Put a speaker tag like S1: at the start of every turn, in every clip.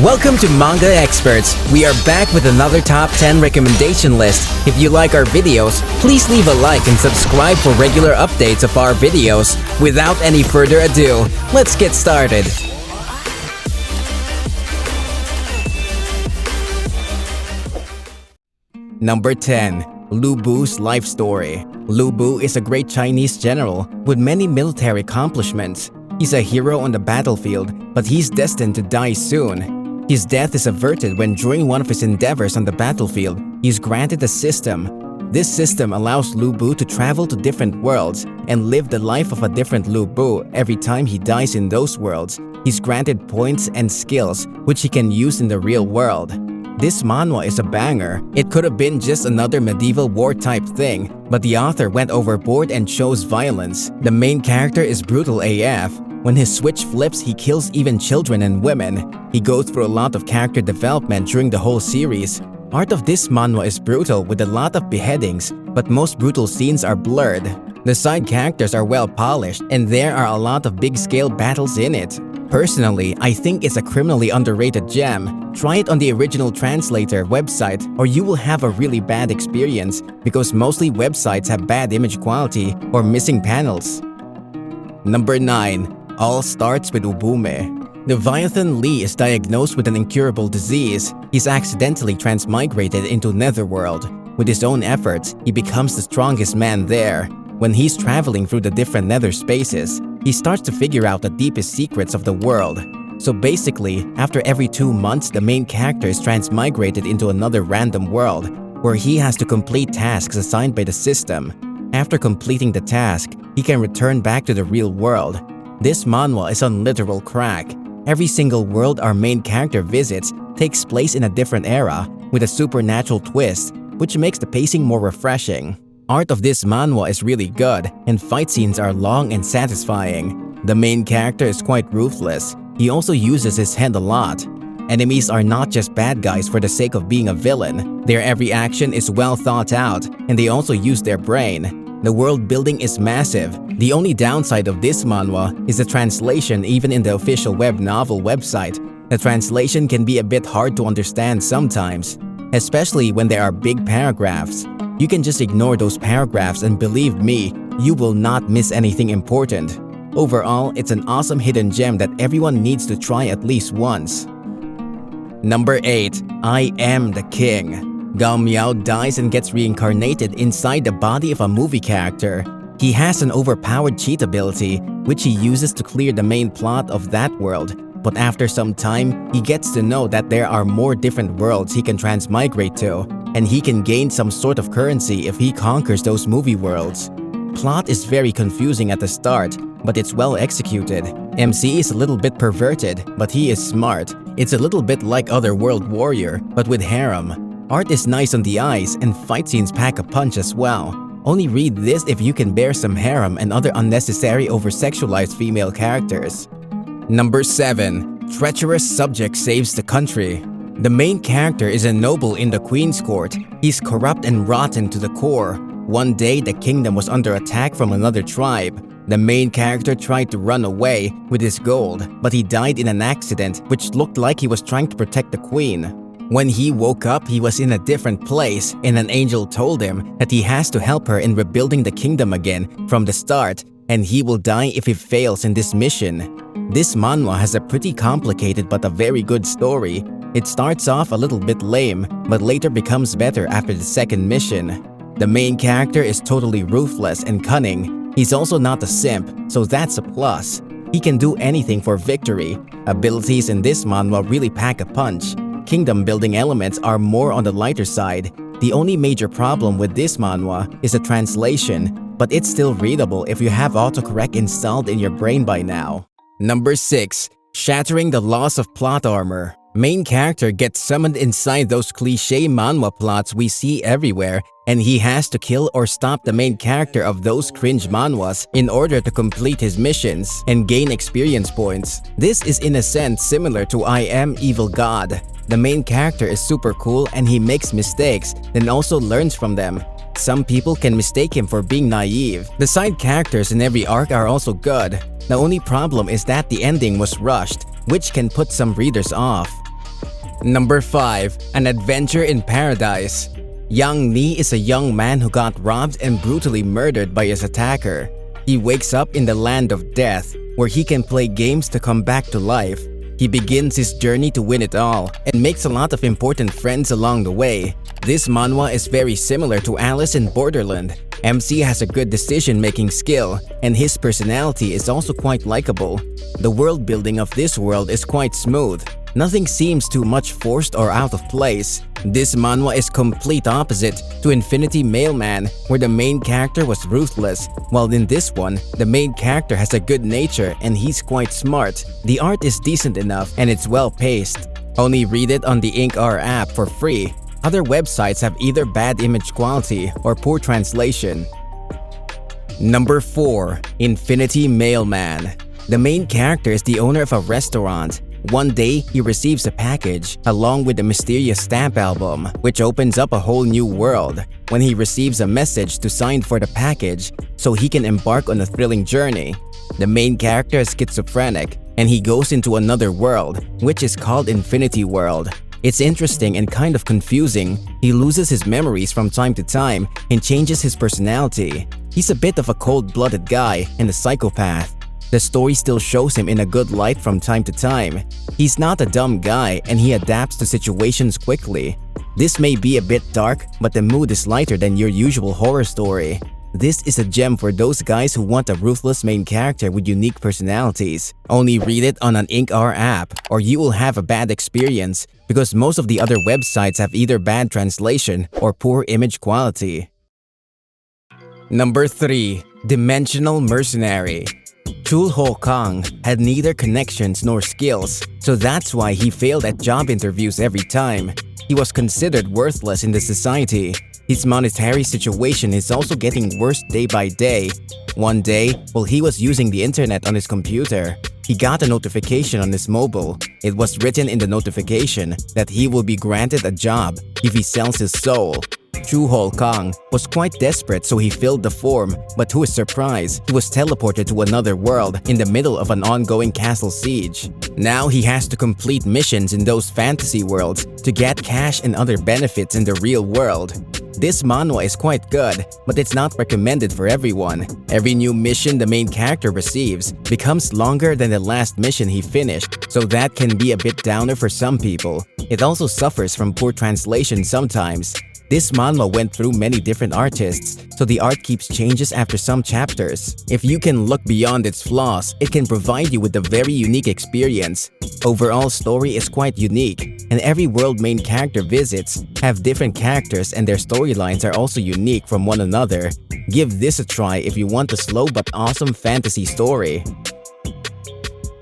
S1: Welcome to Manga Experts. We are back with another top 10 recommendation list. If you like our videos, please leave a like and subscribe for regular updates of our videos. Without any further ado, let's get started. Number 10. Lu Bu's life story. Lu Bu is a great Chinese general with many military accomplishments. He's a hero on the battlefield, but he's destined to die soon. His death is averted when during one of his endeavors on the battlefield, he's granted a system. This system allows Lu Bu to travel to different worlds and live the life of a different Lu Bu every time he dies in those worlds. He's granted points and skills which he can use in the real world. This manhwa is a banger. It could have been just another medieval war type thing, but the author went overboard and chose violence. The main character is brutal AF. When his switch flips, he kills even children and women. He goes through a lot of character development during the whole series. Art of this manhwa is brutal with a lot of beheadings, but most brutal scenes are blurred. The side characters are well polished, and there are a lot of big-scale battles in it. Personally, I think it's a criminally underrated gem. Try it on the original translator website or you will have a really bad experience because mostly websites have bad image quality or missing panels. Number 9. All starts with Ubume. Leviathan Lee is diagnosed with an incurable disease. He's accidentally transmigrated into Netherworld. With his own efforts, he becomes the strongest man there. When he's traveling through the different nether spaces, he starts to figure out the deepest secrets of the world. So basically, after every 2 months, the main character is transmigrated into another random world, where he has to complete tasks assigned by the system. After completing the task, he can return back to the real world. This manhwa is on literal crack. Every single world our main character visits takes place in a different era, with a supernatural twist, which makes the pacing more refreshing. Art of this manhwa is really good, and fight scenes are long and satisfying. The main character is quite ruthless. He also uses his head a lot. Enemies are not just bad guys for the sake of being a villain. Their every action is well thought out, and they also use their brain. The world building is massive. The only downside of this manhwa is the translation even in the official web novel website. The translation can be a bit hard to understand sometimes, especially when there are big paragraphs. You can just ignore those paragraphs and believe me, you will not miss anything important. Overall, it's an awesome hidden gem that everyone needs to try at least once. Number 8. I Am the King. Gao Miao dies and gets reincarnated inside the body of a movie character. He has an overpowered cheat ability, which he uses to clear the main plot of that world. But after some time, he gets to know that there are more different worlds he can transmigrate to, and he can gain some sort of currency if he conquers those movie worlds. Plot is very confusing at the start, but it's well executed. MC is a little bit perverted, but he is smart. It's a little bit like Otherworld Warrior, but with harem. Art is nice on the eyes, and fight scenes pack a punch as well. Only read this if you can bear some harem and other unnecessary over-sexualized female characters. Number 7. Treacherous subject saves the country. The main character is a noble in the Queen's court. He's corrupt and rotten to the core. One day, the kingdom was under attack from another tribe. The main character tried to run away with his gold, but he died in an accident which looked like he was trying to protect the queen. When he woke up, he was in a different place, and an angel told him that he has to help her in rebuilding the kingdom again from the start, and he will die if he fails in this mission. This manhwa has a pretty complicated but a very good story. It starts off a little bit lame, but later becomes better after the second mission. The main character is totally ruthless and cunning. He's also not a simp, so that's a plus. He can do anything for victory. Abilities in this manhwa really pack a punch. Kingdom building elements are more on the lighter side. The only major problem with this manhwa is the translation, but it's still readable if you have autocorrect installed in your brain by now. Number 6. Shattering the Loss of Plot Armor. Main character gets summoned inside those cliché manhwa plots we see everywhere, and he has to kill or stop the main character of those cringe manhwas in order to complete his missions and gain experience points. This is in a sense similar to I Am Evil God. The main character is super cool and he makes mistakes, then also learns from them. Some people can mistake him for being naive. The side characters in every arc are also good. The only problem is that the ending was rushed, which can put some readers off. Number 5. An Adventure in Paradise. Yang Ni is a young man who got robbed and brutally murdered by his attacker. He wakes up in the land of death, where he can play games to come back to life. He begins his journey to win it all and makes a lot of important friends along the way. This manhwa is very similar to Alice in Borderland. MC has a good decision-making skill, and his personality is also quite likable. The world building of this world is quite smooth. Nothing seems too much forced or out of place. This manhwa is complete opposite to Infinity Mailman, where the main character was ruthless, while in this one, the main character has a good nature and he's quite smart. The art is decent enough and it's well paced. Only read it on the Ink.R app for free. Other websites have either bad image quality or poor translation. Number 4. Infinity Mailman. The main character is the owner of a restaurant. One day, he receives a package along with a mysterious stamp album, which opens up a whole new world. When he receives a message to sign for the package, so he can embark on a thrilling journey. The main character is schizophrenic, and he goes into another world, which is called Infinity World. It's interesting and kind of confusing. He loses his memories from time to time and changes his personality. He's a bit of a cold-blooded guy and a psychopath. The story still shows him in a good light from time to time. He's not a dumb guy and he adapts to situations quickly. This may be a bit dark, but the mood is lighter than your usual horror story. This is a gem for those guys who want a ruthless main character with unique personalities. Only read it on an Ink.R app or you will have a bad experience because most of the other websites have either bad translation or poor image quality. Number 3. Dimensional Mercenary. Chul Ho Kang had neither connections nor skills, so that's why he failed at job interviews every time. He was considered worthless in the society. His monetary situation is also getting worse day by day. One day, while he was using the internet on his computer, he got a notification on his mobile. It was written in the notification that he will be granted a job if he sells his soul. Chu Hol Kang was quite desperate, so he filled the form, but to his surprise, he was teleported to another world in the middle of an ongoing castle siege. Now he has to complete missions in those fantasy worlds to get cash and other benefits in the real world. This manhwa is quite good, but it's not recommended for everyone. Every new mission the main character receives becomes longer than the last mission he finished, so that can be a bit downer for some people. It also suffers from poor translation sometimes. This manhwa went through many different artists, so the art keeps changes after some chapters. If you can look beyond its flaws, it can provide you with a very unique experience. Overall story is quite unique, and every world main character visits have different characters and their storylines are also unique from one another. Give this a try if you want a slow but awesome fantasy story.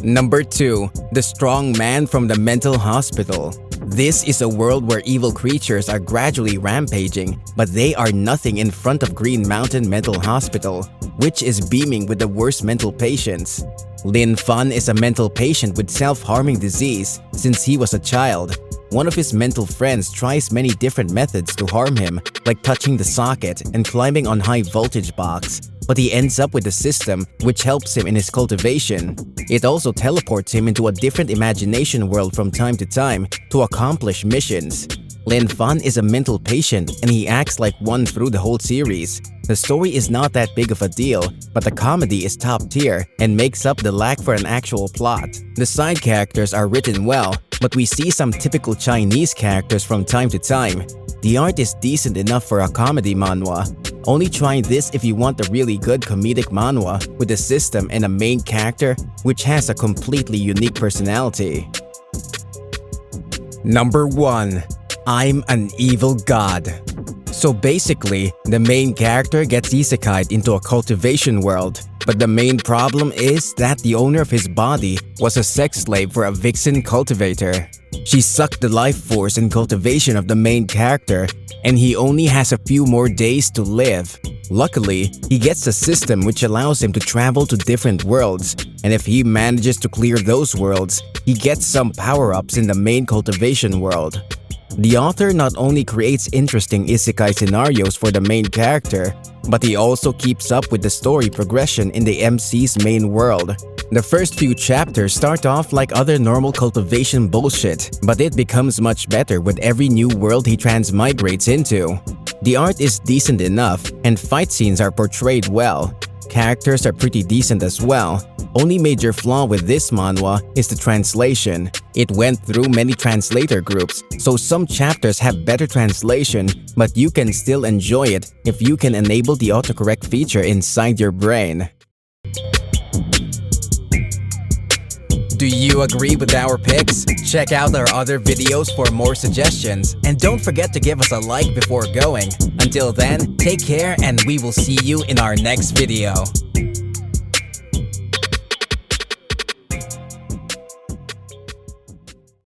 S1: Number 2. The Strong Man from the Mental Hospital. This is a world where evil creatures are gradually rampaging, but they are nothing in front of Green Mountain Mental Hospital, which is beaming with the worst mental patients. Lin Fan is a mental patient with self-harming disease since he was a child. One of his mental friends tries many different methods to harm him, like touching the socket and climbing on high-voltage box, but he ends up with a system which helps him in his cultivation. It also teleports him into a different imagination world from time to time to accomplish missions. Lin Fan is a mental patient and he acts like one through the whole series. The story is not that big of a deal, but the comedy is top tier and makes up the lack for an actual plot. The side characters are written well, but we see some typical Chinese characters from time to time. The art is decent enough for a comedy manhwa. Only try this if you want a really good comedic manhwa with a system and a main character which has a completely unique personality. Number 1. I'm an Evil God. So basically, the main character gets isekai'd into a cultivation world, but the main problem is that the owner of his body was a sex slave for a vixen cultivator. She sucked the life force and cultivation of the main character, and he only has a few more days to live. Luckily, he gets a system which allows him to travel to different worlds, and if he manages to clear those worlds, he gets some power-ups in the main cultivation world. The author not only creates interesting isekai scenarios for the main character, but he also keeps up with the story progression in the MC's main world. The first few chapters start off like other normal cultivation bullshit, but it becomes much better with every new world he transmigrates into. The art is decent enough, and fight scenes are portrayed well. Characters are pretty decent as well. Only major flaw with this manhwa is the translation. It went through many translator groups, so some chapters have better translation, but you can still enjoy it if you can enable the autocorrect feature inside your brain. Do you agree with our picks? Check out our other videos for more suggestions, and don't forget to give us a like before going. Until then, take care and we will see you in our next video.